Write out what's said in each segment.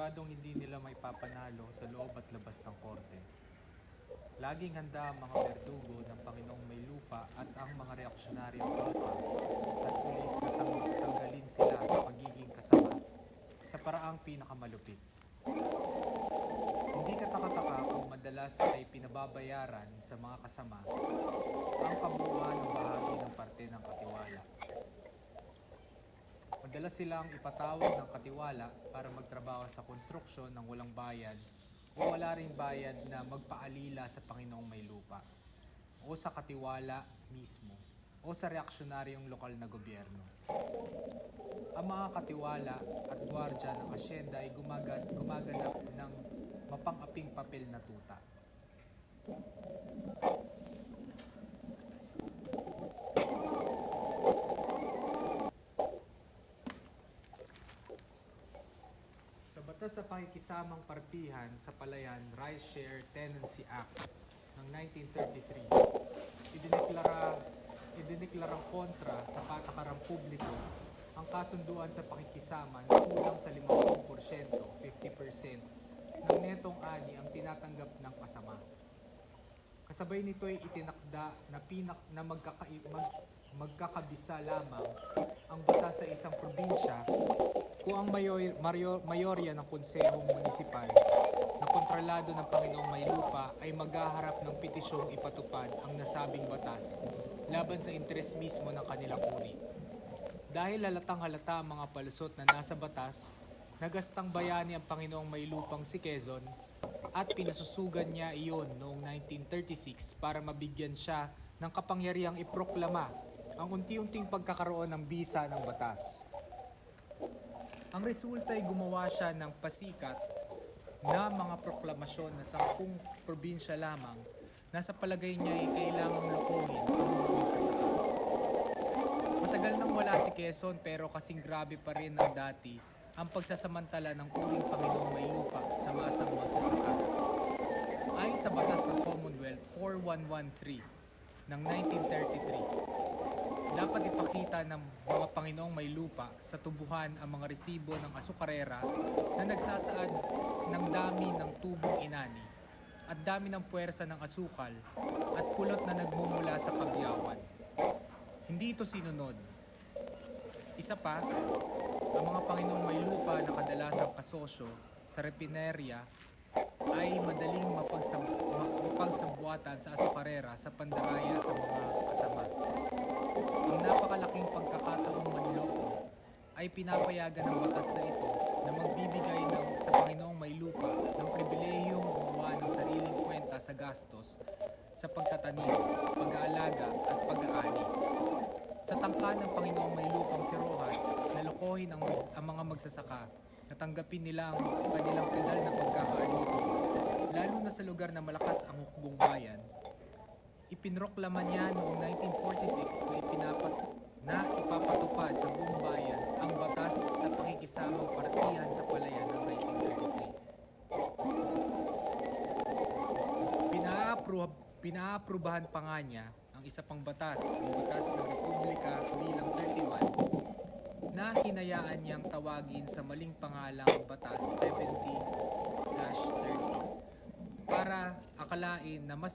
siguradong hindi nila maipapanalo sa loob at labas ng korte. Laging handa ang mga berdugo ng Panginoong may lupa at ang mga reaksyonaryong tropa at pulis na tanggalin sila sa pagiging kasama sa paraang pinakamalupit. Hindi katakataka kung madalas ay pinababayaran sa mga kasama ang kabuuan ng bahagi ng parte ng katiwala. Madalas silang ipatawag ng katiwala para magtrabaho sa konstruksyon ng walang bayad o wala ring bayad na magpaalila sa Panginoong may lupa o sa katiwala mismo o sa reaksyonaryong lokal na gobyerno. Ang mga katiwala at gwardya ng asyenda ay gumaganap ng mapang-aping papel na tuta. Sa batas sa pakikisamang partihan sa Palayan Rice Share Tenancy Act ng 1933, idineklarang kontra sa patakarang publiko ang kasunduan sa pakikisama na kulang sa 50%, 50% ng netong ani ang tinatanggap ng kasama. Kasabay nito ay itinakda na magkakabisa lamang ang batas sa isang probinsya kung ang mayorya ng konsehong munisipal na kontrolado ng Panginoong may lupa ay maghaharap ng petisyong ipatupad ang nasabing batas laban sa interes mismo ng kanilang uri. Dahil halatang-halata ang mga palusot na nasa batas, nagastang bayani ang Panginoong may lupang si Quezon at pinasusugan niya iyon noong 1936 para mabigyan siya ng kapangyarihang iproklama ang unti-unting pagkakaroon ng bisa ng batas. Ang resulta ay gumawa siya ng pasikat na mga proklamasyon na 10 probinsya lamang na sa palagay niya ay kailangang lokohin ang mga magsasaka. Matagal nang wala si Quezon pero kasing grabe pa rin ng dati ang pagsasamantala ng uring Panginoong may lupa sa masang magsasaka. Ayon sa batas ng Commonwealth 4113 ng 1933, dapat ipakita ng mga Panginoong may lupa sa tubuhan ang mga resibo ng asukarera na nagsasaad ng dami ng tubong inani at dami ng puwersa ng asukal at pulot na nagmumula sa kabyawan. Hindi ito sinunod. Isa pa, ang mga Panginoong may lupa na kadalasang kasosyo sa repinerya ay madaling mapagsambuatan sa asukarera sa pandaraya sa mga kasama. Ang napakalaking pagkakataong manloko ay pinapayagan ng batas na ito na magbibigay sa Panginoong may lupa ng pribilehiyong gumawa ng sariling kwenta sa gastos sa pagtatanim, pag-aalaga at pag-aani. Sa tangka ng Panginoong may lupang si Rojas na lokohin ang mga magsasaka, natanggapin nila ang kanilang pedal na pagkakaalipin, lalo na sa lugar na malakas ang hukbong bayan. Ipinroklama niya noong 1946 na ipapatupad sa buong bayan ang batas sa pakikisamang partihan sa Palayan ng 1933. Pinaaprubahan pa nga niya ang isa pang batas, ang batas ng Republika bilang 31, na hinayaan niyang tawagin sa maling pangalang Batas 70-30 para akalain na mas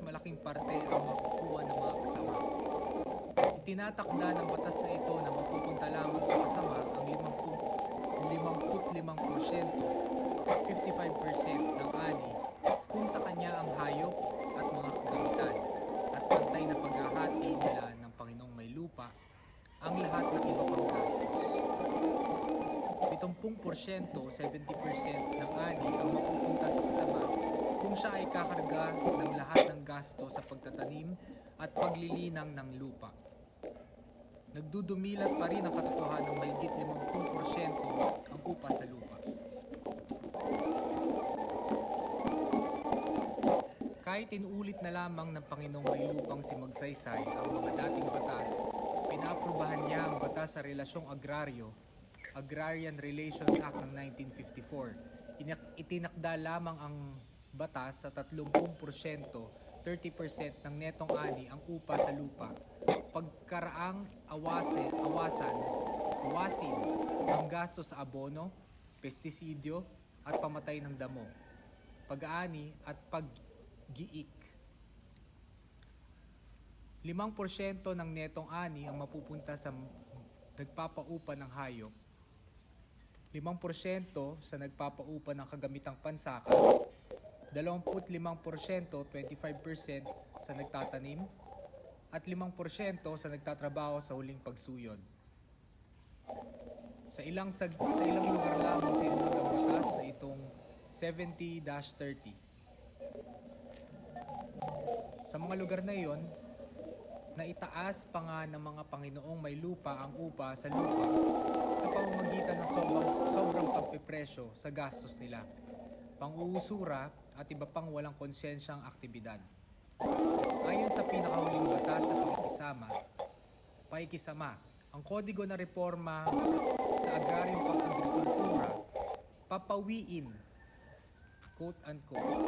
malaking parte ang makukuha ng mga kasama. Itinatakda ng batas na ito na mapupunta lamang sa kasama ang 55%, 55% ng ani kung sa kanya ang hayop at mga kagamitan at pantay na paghahati nila ng Panginoong may lupa ang lahat ng iba pang gastos. 70%, 70% ng ani ang mapupunta sa kasama kung siya ay kakarga ng lahat ng gasto sa pagtatanim at paglilinang ng lupa. Nagdudumilat pa rin ang katotohanan ng mahigit 50% ang upa sa lupa. Kahit inuulit na lamang ng Panginoong may lupang si Magsaysay ang mga dating batas, pinaaprubahan niya ang batas sa relasyong agraryo, Agrarian Relations Act ng 1954. Itinakda lamang ang batas sa 30%, 30% ng netong ani ang upa sa lupa. Pagkaraang awasin ang gasto sa abono, pestisidyo at pamatay ng damo, pag-aani at pag-giik. 5% ng netong ani ang mapupunta sa nagpapaupa ng hayop, 5% sa nagpapaupa ng kagamitang pansaka, 25%, 25% sa nagtatanim, at 5% sa nagtatrabaho sa huling pagsuyod. Sa ilang lugar lamang sa inunod ang batas na itong 70-30. Sa mga lugar na iyon, naitaas pa nga ng mga Panginoong may lupa ang upa sa lupa sa pamamagitan ng sobrang pagpipresyo sa gastos nila, pang-uusura at iba pang walang konsensyang aktibidad. Ayon sa pinakahuling batas sa pakikisama, ang Kodigo na Reforma sa Agraryong Pang-agrikultura papawiin, quote-unquote,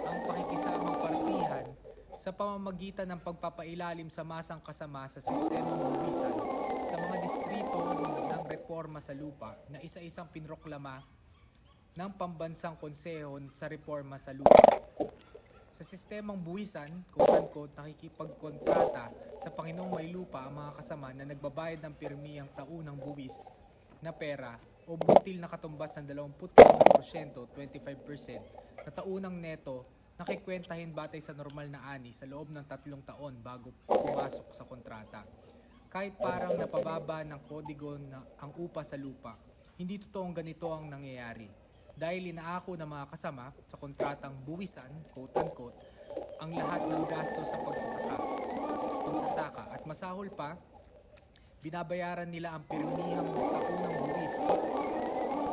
ang pakikisamang partihan sa pamamagitan ng pagpapailalim sa masang kasama sa sistemang buwisan sa mga distrito ng reforma sa lupa na isa-isang pinroklama ng Pambansang Konseho sa Reforma sa Lupa. Sa sistemang buwisan, quote-unquote, nakikipagkontrata sa Panginoong may lupa ang mga kasama na nagbabayad ng pirmihang taunang buwis na pera o butil na katumbas ng 25%, 25% na taunang neto nakikwentahin batay sa normal na ani sa loob ng 3 taon bago pumasok sa kontrata. Kahit parang napababa ng kodigo na ang upa sa lupa, hindi totoong ganito ang nangyayari. Dahil inaako ng mga kasama sa kontratang buwisan, quote-unquote, ang lahat ng gasto sa pagsasaka at masahol pa, binabayaran nila ang pirmihang taunang buwis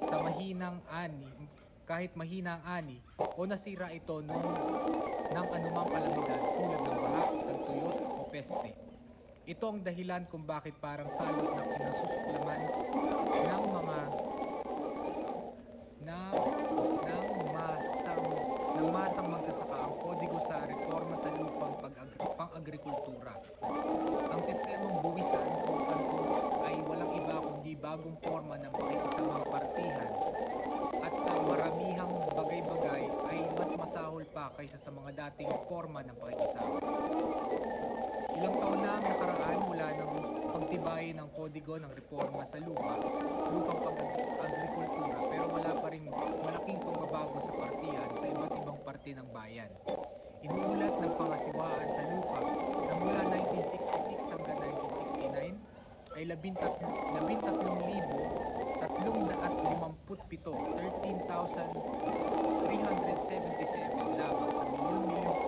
sa mahinang ani, kahit mahina ang ani o nasira ito ng anumang kalamidad tulad ng baha, tagtuyot o peste. Ito ang dahilan kung bakit parang salot na kinasusuklaman ng masang magsasaka ang kodigo sa reforma sa lupang pang-agrikultura. Ang sistemang buwisan, quote-unquote, ay walang iba kundi bagong forma ng pakikisamang partihan at sa maramihang bagay-bagay ay mas masahol pa kaysa sa mga dating forma ng pakikisama. Ilang taon na ang nakaraan mula ng pagtibayin ng kodigo ng reforma sa lupang pag-agrikultura, pero wala pa rin malaking pagbabago sa partihan sa iba't ibang parte ng bayan. Inuulat ng pangasiwaan sa lupa na mula 1966 hanggang 1969 ay 13,357 lamang sa milyon-milyong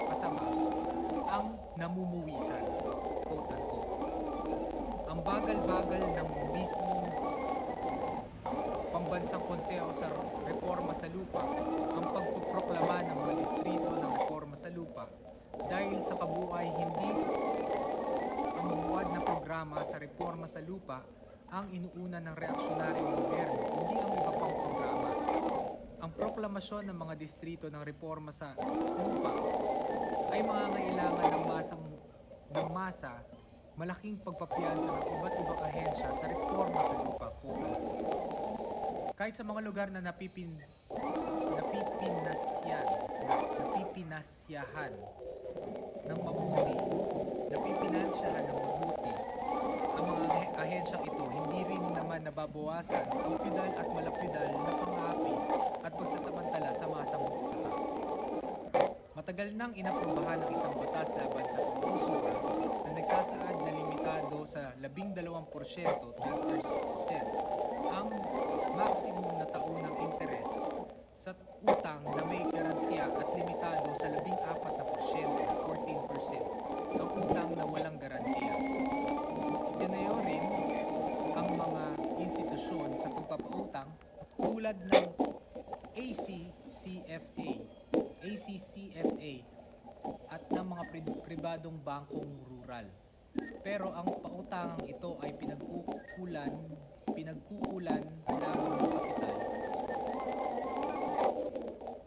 kasama ang namumuwisan, quote-unquote. Ang bagal-bagal ng mismong Pambansang Konseho sa Reforma sa Lupa ang pagpoproklama ng mga distrito ng Reforma sa Lupa dahil sa kabuuay hindi ang buwad na programa sa Reforma sa Lupa ang inuuna ng reaksyonaryong gobyerno kundi ang iba pang programa. Ang proklamasyon ng mga distrito ng Reforma sa Lupa ay mangangailangan ng malaking pagpapiyansa ng iba't ibang ahensya sa reforma sa lupa. Kahit sa mga lugar na napipinasyahan ng mabuti, ang mga ahensyang ito, hindi rin naman nababawasan ang pidal at malapidal na pang-aapi at pagsasamantala sa masang magsasaka. Matagal nang inaprubahan ng isang batas laban sa pag-uusura na nagsasaad na limitado sa 12%, 12% ang maximum na taunang interes sa utang na may garantiya at limitado sa 14%, 14% ang utang na walang garantiya. Itinayo rin ang mga institusyon sa pagpapautang tulad ng ACCFA at ng mga pribadong bangkong rural. Pero ang pautangang ito ay pinagkukulan lamang ng kapital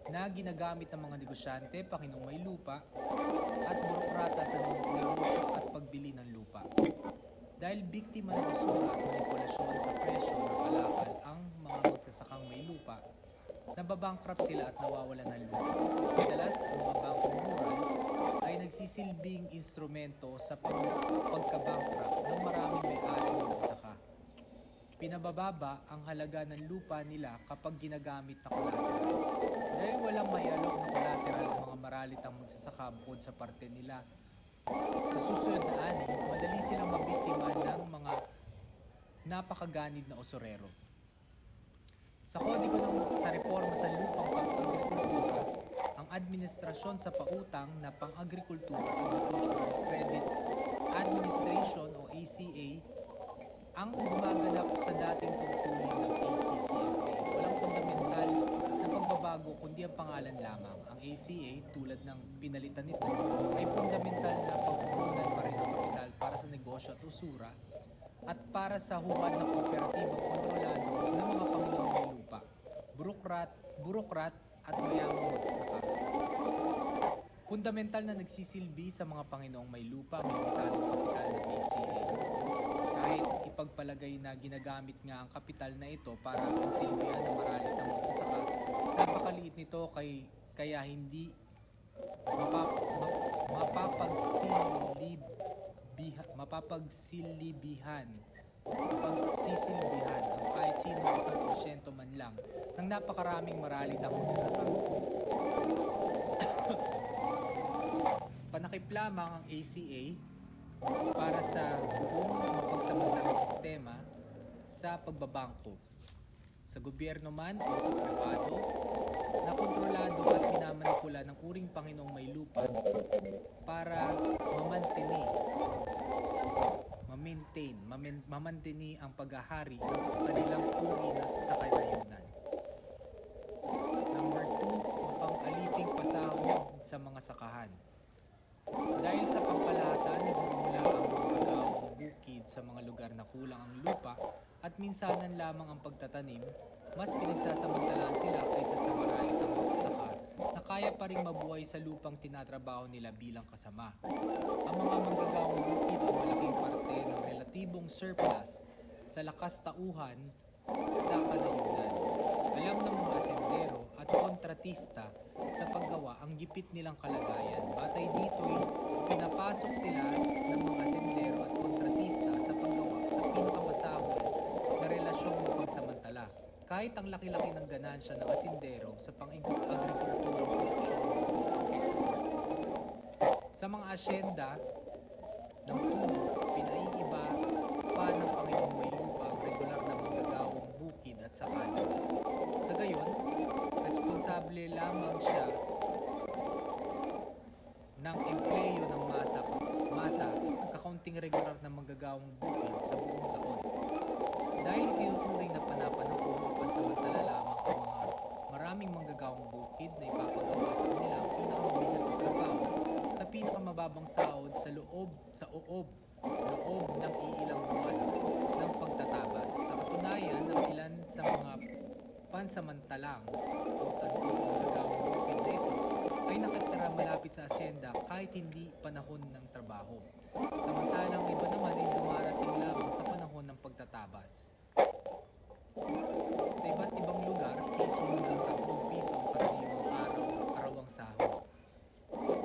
na ginagamit ng mga negosyante, Panginoong may lupa at burokrata sa negosyo at pagbili ng lupa. Dahil biktima ng usura at manipulasyon sa presyo ng kalakal ang mga magsasakang nababankrupt sila at nawawalan ng lupa. Madalas, ang mga bangkong rural ay nagsisilbing instrumento sa pagkabankrupt ng maraming may-aring magsasaka. Pinabababa ang halaga ng lupa nila kapag ginagamit na collateral. Dahil walang mayalok na collateral ang mga maralitang magsasaka bukod sa parte nila. Sa susunod na ani, madali silang mabiktima ng mga napakaganid na usurero. Sa reforma sa lupang pag-agrikultura, ang administrasyon sa pautang na pang-agrikultura, Agricultural Credit Administration o ACA, ang gumaganap sa dating tungkulin ng ACCFA. Walang fundamental na pagbabago kundi ang pangalan lamang. Ang ACA, tulad ng pinalitan nito, ay fundamental na pagpupunan pa rin ng kapital para sa negosyo at usura at para sa hubad na kooperatibang kontrolado ng mga Panginoong may lupa, burokrat at mayamang magsasaka. Fundamental na nagsisilbi sa mga Panginoong may lupa ang limitadong kapital ng ACA. Kahit ipagpalagay na ginagamit nga ang kapital na ito para pagsilbihan ng maralit ng magsasaka, napakaliit nito kaya hindi mapapagsilbihan ang kahit sino 1% man lang ng napakaraming maralit ang magsasaka. Panakip lamang ang ACA para sa buong mapagsamantalang sistema sa pagbabangko. Sa gobyerno man o sa pribado, na kontrolado at minamanipula ng uring Panginoong may lupa para mamantini ang paghahari ng kanilang uri na sa kanayunan. Number 2, mapang-aliping pasahod sa mga sakahan. Dahil sa pangkalahatan, nagmumula ang magagawang bukid sa mga lugar na kulang ang lupa at minsanan lamang ang pagtatanim, mas pinagsasamantalaan sila kaysa sa maralitang magsasaka na kaya pa rin mabuhay sa lupang tinatrabaho nila bilang kasama. Ang mga manggagawang bukid ang malaking parte ng relatibong surplus sa lakas tauhan sa kanayunan. Alam ng mga asendero at kontratista sa paggawa ang gipit nilang kalagayan. Batay dito'y pinapasok sila ng mga asendero at kontratista sa paggawa sa pinakamasahol na relasyong mapagsamantala. Kahit ang laki-laki ng ganansya ng asindero sa pang-agrikulturang produksyon ang export. Sa mga asyenda ng tubo, pinaiiba pa ng Panginoong may lupa ang regular na manggagawang bukid at sakada. Sa gayon, responsable lamang siya ng empleyo ng masa kakaunting regular na manggagawang bukid sa buong taon. Dahil itinuturing na panapanahon o pansamantala lamang ang mga maraming manggagawang bukid na ipapagawa sa kanila ang pinakamabigat na trabaho sa pinakamababang sahod sa loob ng iilang buwan ng pagtatabas. Sa katunayan, ang ilan sa mga pansamantalang manggagawang bukid na ito ay nakatira malapit sa asyenda kahit hindi panahon ng trabaho. Samantalang iba naman ay dumarating lamang sa panahon ng pagtatabas. Sa iba't ibang lugar, piso hanggang 3 piso ang karaniwang arawang sahod.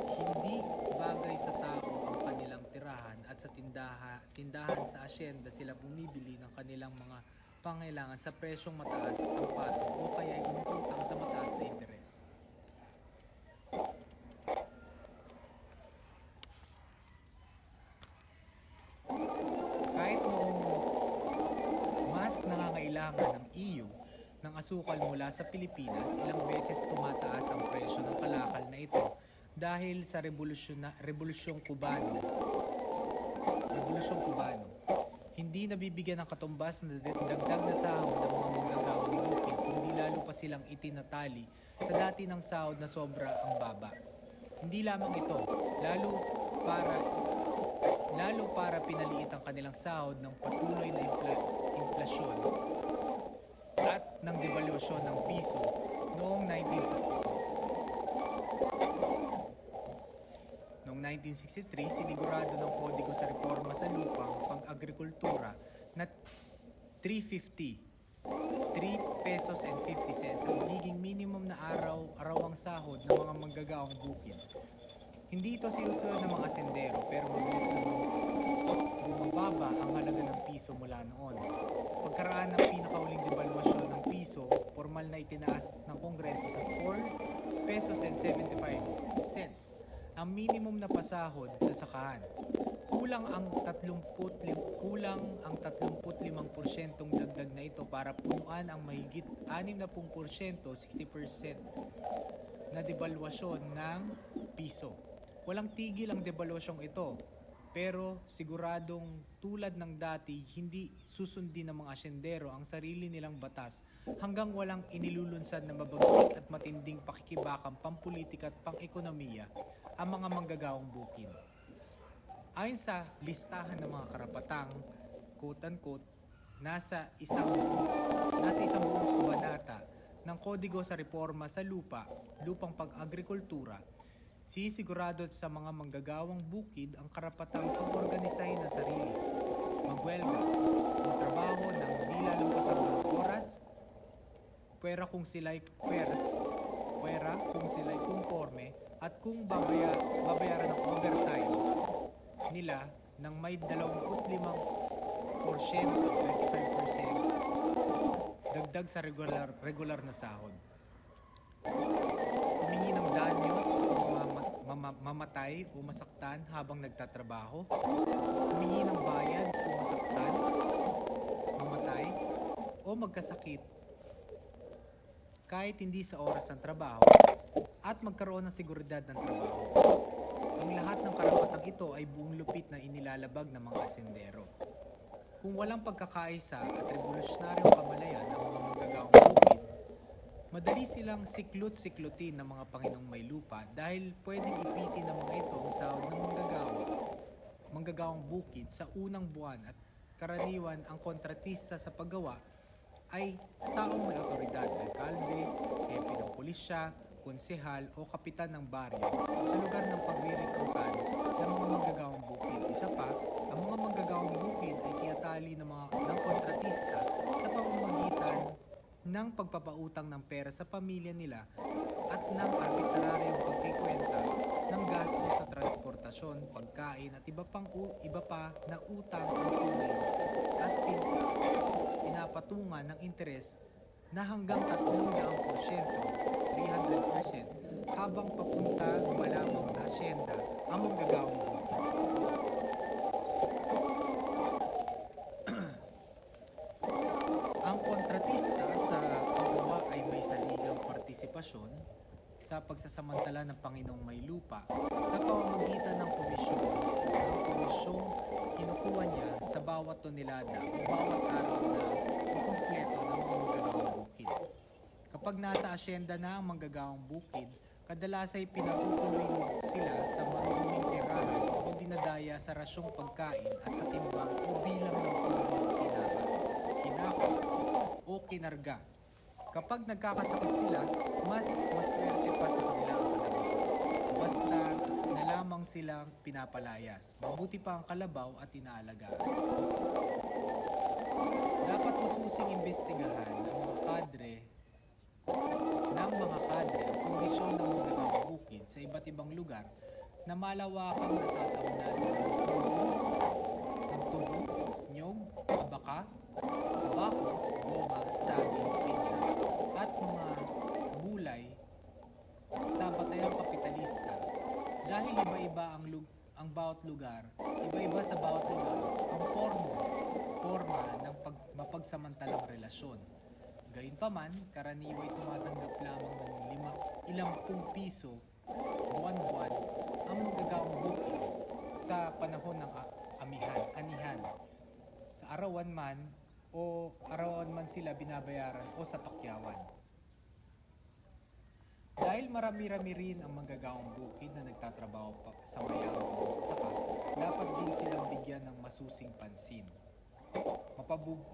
Hindi bagay sa tao ang kanilang tirahan at sa tindahan sa asyenda sila bumibili ng kanilang mga pangailangan sa presyong mataas ang patong o kaya inutang sa mataas na interes. Kahit noong mas nangangailangan ng EU ng asukal mula sa Pilipinas, ilang beses tumataas ang presyo ng kalakal na ito dahil sa Rebolusyong Kubano. Hindi nabibigyan ng katumbas na dagdag na sahod ng mga manggagawang bukid, kundi lalo pa silang itinatali sa dati ng sahod na sobra ang baba. Hindi lamang ito, lalo para pinaliit ang kanilang sahod ng patuloy na inflasyon at ng devaluasyon ng piso noong 1963. Noong 1963, sinigurado ng Kodigo sa Reforma sa Lupang Pang-agrikultura na 350 3 pesos and 50 cents ang magiging minimum na arawang sahod ng mga manggagaong bukid. Hindi ito sinusunod ng mga sendero pero mabilis namang bumababa ang halaga ng piso mula noon. Pagkaraan ng pinakauling devaluasyon ng piso, formal na itinaas ng Kongreso sa 4 pesos and 75 cents ang minimum na pasahod sa sakahan. Kulang ang 35% dagdag na ito para punuan ang mahigit 60%, 60% na devaluasyon ng piso. Walang tigil ang devaluasyong ito, pero siguradong tulad ng dati, hindi susundin ng mga asyendero ang sarili nilang batas hanggang walang inilulunsad na mabagsik at matinding pakikibakang pampulitika at pang-ekonomiya ang mga manggagaong bukid. Ayon sa listahan ng mga karapatang, quote-unquote, nasa isang buong kabanata ng Kodigo sa Reforma sa lupang pag-agrikultura, sinisigurado sa mga manggagawang bukid ang karapatang pag-organisahin ng sarili, magwelga, magtrabaho ng di lalampasang 8 oras, pwera kung sila'y kumporme at kung babayaran ng overtime nila ng may 25% dagdag sa regular na sahod. Humingi ng danyos kung mamatay o masaktan habang nagtatrabaho. Humingi ng bayad kung masaktan, mamatay o magkasakit kahit hindi sa oras ng trabaho at magkaroon ng seguridad ng trabaho. Ang lahat ng karapatang ito ay buong lupit na inilalabag ng mga asendero. Kung walang pagkakaisa at revolusyonaryong kamalayan ng mga manggagaong bukid, madali silang siklot-siklutin ng mga Panginoong may lupa dahil pwedeng ipitin ng mga ito ang sahod ng manggagawang bukid sa unang buwan at karaniwan ang kontratista sa paggawa ay taong may otoridad, alkalde, hepe ng pulisya, konsehal o kapitan ng baryo sa lugar ng pagre-rekrutan ng mga manggagawang bukid. Isa pa, ang mga manggagawang bukid ay tinatali ng kontratista sa pamamagitan ng pagpapautang ng pera sa pamilya nila at ng arbitraryong pagkikwenta ng gasto sa transportasyon, pagkain at iba pa na utang ang turing at pinapatungan ng interes na hanggang 300% habang papunta pa lamang sa asyenda ang manggagawang bukid. Ang kontratista sa paggawa ay may saligang partisipasyon sa pagsasamantala ng Panginoong may lupa sa pamamagitan ng komisyong kinukuha niya sa bawat tonelada o bawat araw na kumpleto ng mga manggagawang bukid. Kapag nasa asyenda na ang manggagawang bukid, kadalas ay pinatutuloy sila sa maruming tirahan o dinadaya sa rasyong pagkain at sa timbang o bilang ng tubong tinabas, hinakot o kinarga. Kapag nagkakasakit sila, mas maswerte pa sa kanila ang kalabaw. Basta na lamang silang pinapalayas. Mabuti pa ang kalabaw at inaalagaan. Dapat masusing imbestigahan ng mga kadre ang kondisyon ng manggagawang bukid sa iba't ibang lugar na malawakang natatamnan ng tubo, nyog, abaka, tabako, goma, saging, pinya, at mga gulay sa batayang kapitalista. Dahil iba-iba ang bawat lugar, iba-iba sa bawat lugar ang forma ng mapagsamantalang relasyon. Gayunpaman, karaniway tumatanggap lamang ng 50 piso buwan-buwan ang manggagawang bukid sa panahon ng anihan. Sa arawan man sila binabayaran o sa pakyawan. Dahil marami-rami rin ang manggagawang bukid na nagtatrabaho sa mayamang magsasaka, dapat din silang bigyan ng masusing pansin.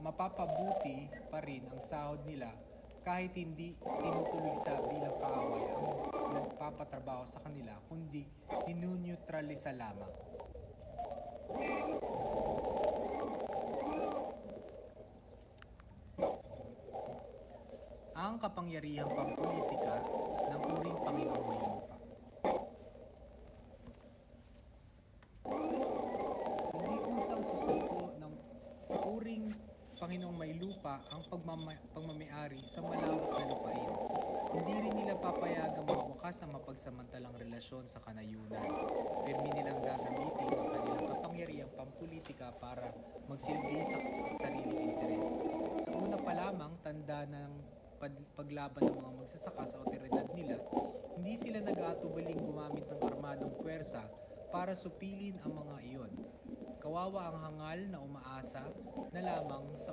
Mapapabuti pa rin ang sahod nila kahit hindi tinutulig sa bilang kaaway ang nagpapatrabaho sa kanila, kundi ninuneutralisa lamang. kapangyarihang pampolitika ng uring Panginoong may lupa. Hindi kusang susuko ng uring Panginoong may lupa ang pagmamayari sa malawak na lupain. Hindi rin nila papayagang magwakas ang mapagsamantalang relasyon sa kanayunan. Pirmi nilang gagamitin ang kanilang kapangyarihang pampolitika para magsilbi sa sariling interes. Sa una pa lamang, tanda ng paglaban ng mga magsasaka sa otoridad nila, hindi sila nag-aatubaling gumamit ng armadong puwersa para supilin ang mga iyon. Kawawa ang hangal na umaasa na lamang sa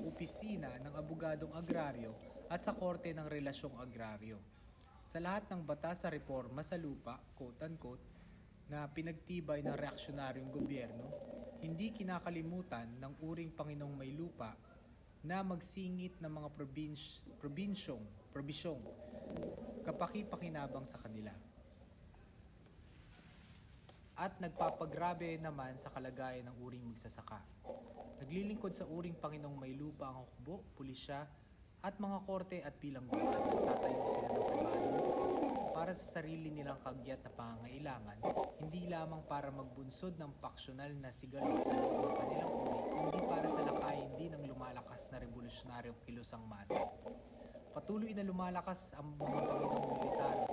opisina ng abogadong agraryo at sa korte ng relasyong agraryo. Sa lahat ng batas sa reforma sa lupa, quote-unquote, na pinagtibay ng reaksyonaryong gobyerno, hindi kinakalimutan ng uring Panginoong may lupa na magsingit ng mga probisyong kapaki-pakinabang sa kanila. At nagpapagrabe naman sa kalagayan ng uring magsasaka. Naglilingkod sa uring Panginoong may lupa ang hukbo, pulisya, at mga korte at bilangguan. Nagtatayo sila ng pribadong grupo para sa sarili nilang kagyat na pangangailangan, hindi lamang para magbunsod ng paksyonal na sigalot sa loob ng kanilang uri, kundi para sa lakayin din ng lumalakas na revolusyonaryong kilosang masa. Patuloy na lumalakas ang mga Panginoong militar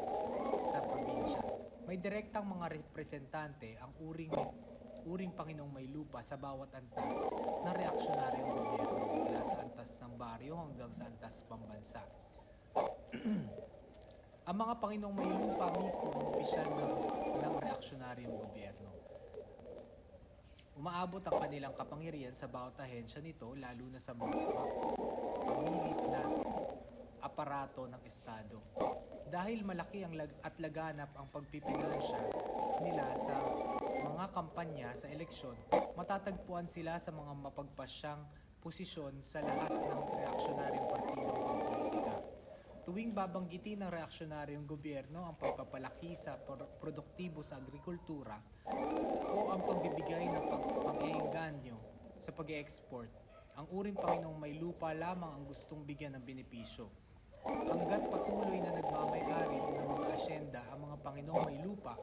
sa probinsya. May direktang mga representante ang uring Panginoong may lupa sa bawat antas ng reaksyonaryong gobyerno, mula sa antas ng baryo hanggang sa antas pambansa. Ang mga Panginoong may lupa mismo ang opisyal ng reaksyonaryong gobyerno. Umaabot ang kanilang kapangyarihan sa bawat ahensya nito, lalo na sa pamilit na aparato ng Estado. Dahil malaki at laganap ang pagpipinansya nila sa mga kampanya sa eleksyon, matatagpuan sila sa mga mapagpasyang posisyon sa lahat ng reaksyonaryong partidong pampolitika. Tuwing babanggitin ng reaksyonaryong gobyerno ang pagpapalaki sa produktibo sa agrikultura o ang pagbibigay ng pang-eengganyo sa pag-export, ang uring Panginoong may lupa lamang ang gustong bigyan ng benepisyo. Hanggat patuloy na nagmamayari ng mga asyenda ang mga Panginoong may lupa,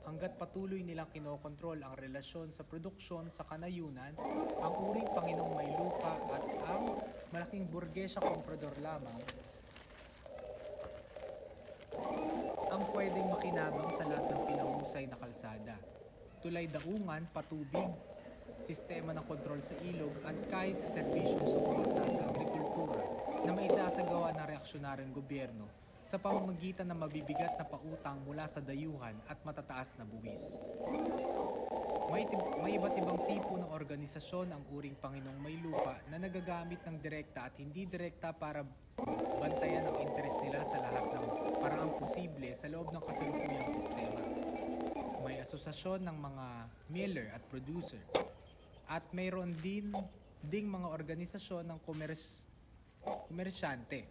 hanggat patuloy nilang kinokontrol ang relasyon sa produksyon sa kanayunan, ang uring Panginoong may lupa at ang malaking burgesya komprador lamang ang pwedeng makinabang sa lahat ng pinahusay na kalsada, tulay daungan, patubig, sistema ng kontrol sa ilog at kahit sa serbisyong suporta sa agrikultura na maisasagawa ng reaksyonaryong gobyerno sa pamamagitan ng mabibigat na pautang mula sa dayuhan at matataas na buwis. May iba't ibang tipo ng organisasyon ang uring Panginoong may lupa na nagagamit ng direkta at hindi direkta para bantayan ang interes nila sa lahat ng paraang posible sa loob ng kasalukuyang sistema. May asosasyon ng mga miller at producer at mayroon ding mga organisasyon ng komersyante.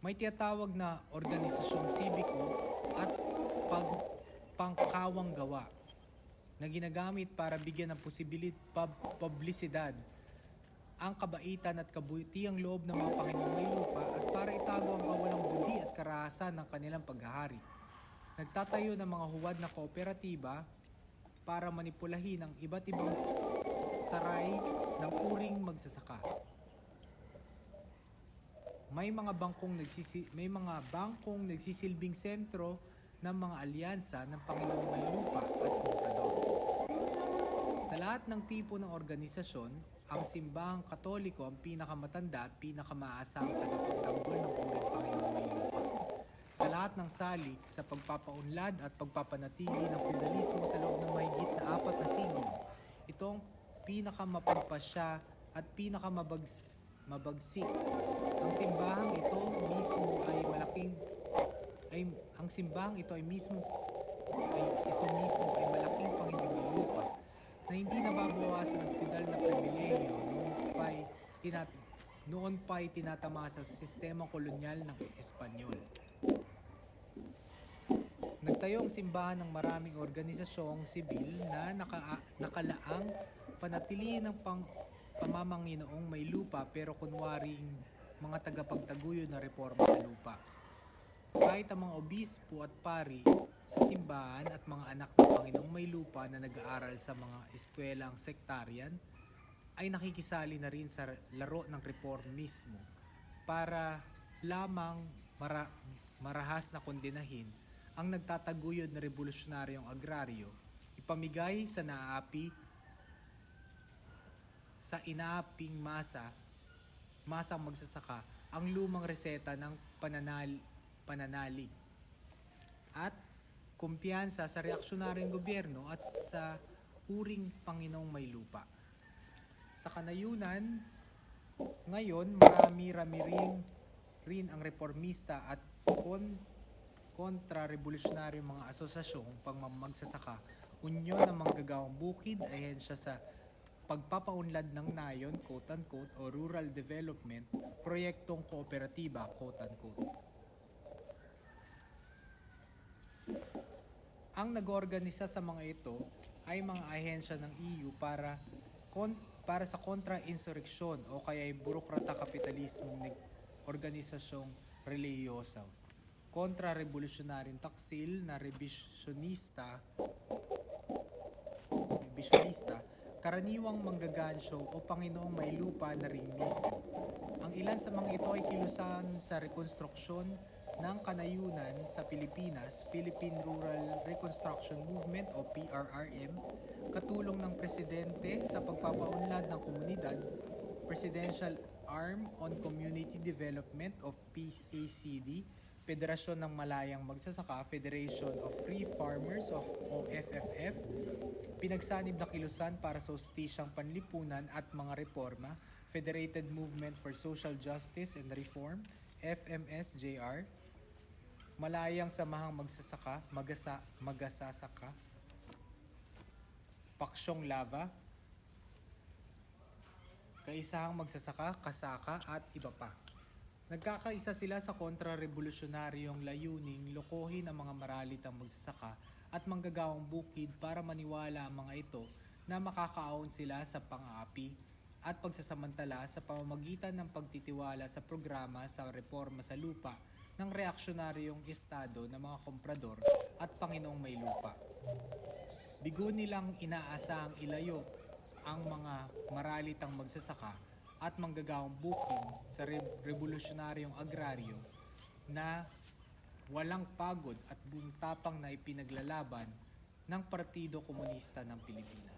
May tinatawag na organisasyong sibiko at pangkawang gawa na ginagamit para bigyan ng publisidad ang kabaitan at kabutihang loob ng mga Panginoong may lupa at para itago ang kawalang budi at karahasan ng kanilang paghahari. Nagtatayo ng mga huwad na kooperatiba para manipulahin ang iba't ibang saray ng uring magsasaka. May mga bangkong nagsisilbing sentro ng mga alyansa ng Panginoong may lupa at komprador. Sa lahat ng tipo ng organisasyon, ang simbahang Katoliko ang pinakamatanda at pinakamaasang tagapagtanggol ng uring Panginoong may lupa. Sa lahat ng salik sa pagpapaunlad at pagpapanatili ng feudalismo sa loob ng mahigit na 4 na siglo, ito ang pinakamapagpasya at pinakamabagsik. Ang simbahang ito mismo ay malaking Panginoong may lupa na hindi nababawasan ng feudal na pribilehiyo noon pa'y tinatamasa sa sistemang kolonyal ng Espanyol. Nagtayo ang simbahan ng maraming organisasyong sibil na nakalaang panatilihin ng pamamanginoong may lupa pero kunwaring mga tagapagtaguyod na reforma sa lupa. Kahit ang mga obispo at pari sa simbahan at mga anak ng Panginoong may lupa na nag-aaral sa mga eskwelang sektaryan ay nakikisali na rin sa laro ng reformismo para lamang marahas na kondenahin ang nagtataguyod na revolusyonaryong agraryo, ipamigay sa inaaping masang magsasaka ang lumang reseta ng pananalig at kumpiyansa sa reaksyonaryong gobyerno at sa huring Panginoong may lupa. Sa kanayunan, ngayon marami-rami rin ang reformista at kontra-revolusyonaryong mga asosasyong pangmamagsasaka, unyon ng manggagawang bukid, ahensya sa pagpapaunlad ng nayon, quote-unquote, o rural development, proyektong kooperatiba, quote-unquote. Ang nag-oorganisa sa mga ito ay mga ahensya ng EU para sa kontra-insureksyon o kaya'y burokrata kapitalismong organisasyong relihiyoso, kontra-revolusyonaryong taksil na revisionista, karaniwang manggagansyo o Panginoong may lupa na ring mismo. Ang ilan sa mga ito ay kilusan sa rekonstruksyon ng kanayunan sa Pilipinas, Philippine Rural Reconstruction Movement o PRRM, katulong ng Presidente sa pagpapaunlad ng komunidad, Presidential Arm on Community Development of PACD, Federasyon ng Malayang Magsasaka, Federation of Free Farmers o FFF, pinagsanib na kilusan para sa hustisyang panlipunan at mga reforma, Federated Movement for Social Justice and Reform, FMSJR, Malayang Samahang Magasasaka, Paksyong Lava, Kaisahang Magsasaka, Kasaka at iba pa. Nagkakaisa sila sa kontra-revolusyonaryong layuning lokohin ang mga maralitang magsasaka at manggagawang bukid para maniwala ang mga ito na makakaahon sila sa pang-aapi at pagsasamantala sa pamamagitan ng pagtitiwala sa programa sa reforma sa lupa ng reaksyonaryong estado ng mga komprador at Panginoong may lupa. Bigo nilang inaasahang ilayo ang mga maralitang magsasaka at manggagawang bukid sa revolusyonaryong agraryo na walang pagod at buong tapang na ipinaglalaban ng Partido Komunista ng Pilipinas.